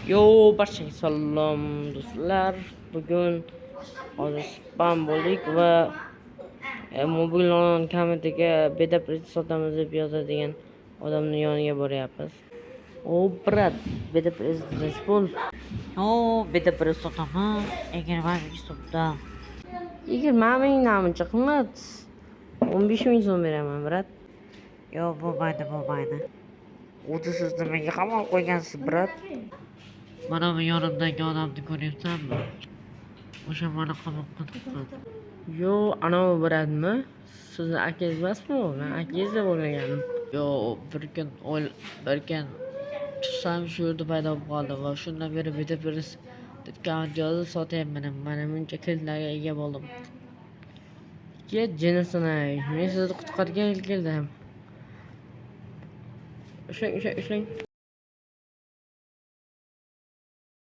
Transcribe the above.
Yo, barchaga salom do'stlar. Bugun hozir spam bo'ldik va mobil kamitiga beta press sotamiz deb yozadigan odamning yoniga boryapmiz. O brat, beta press respond. Yo, beta press sotaman 20 so'mda. 20 ming namuncha qimmat. 15 ming so'm beraman brat. Yo, bo'lmaydi. O'zi siz nimaga qamal qo'ygansiz brat? Mana bu yonimdagi odamni ko'ryapsanmi? O'sha mani qamoqqa tiqqan. Yo, anavi bratmi? Sizni akangiz emasmi? Men akangiz deb o'ylaganim. Yo, bir kun chiqsam shu yerda paydo bo'lib qoldi va shundan beri beta press deb komment yozib sotyapman. Mana buncha kliplarga ega bo'ldim. Jinisini, men sizni qutqargani keldim. Ushlang.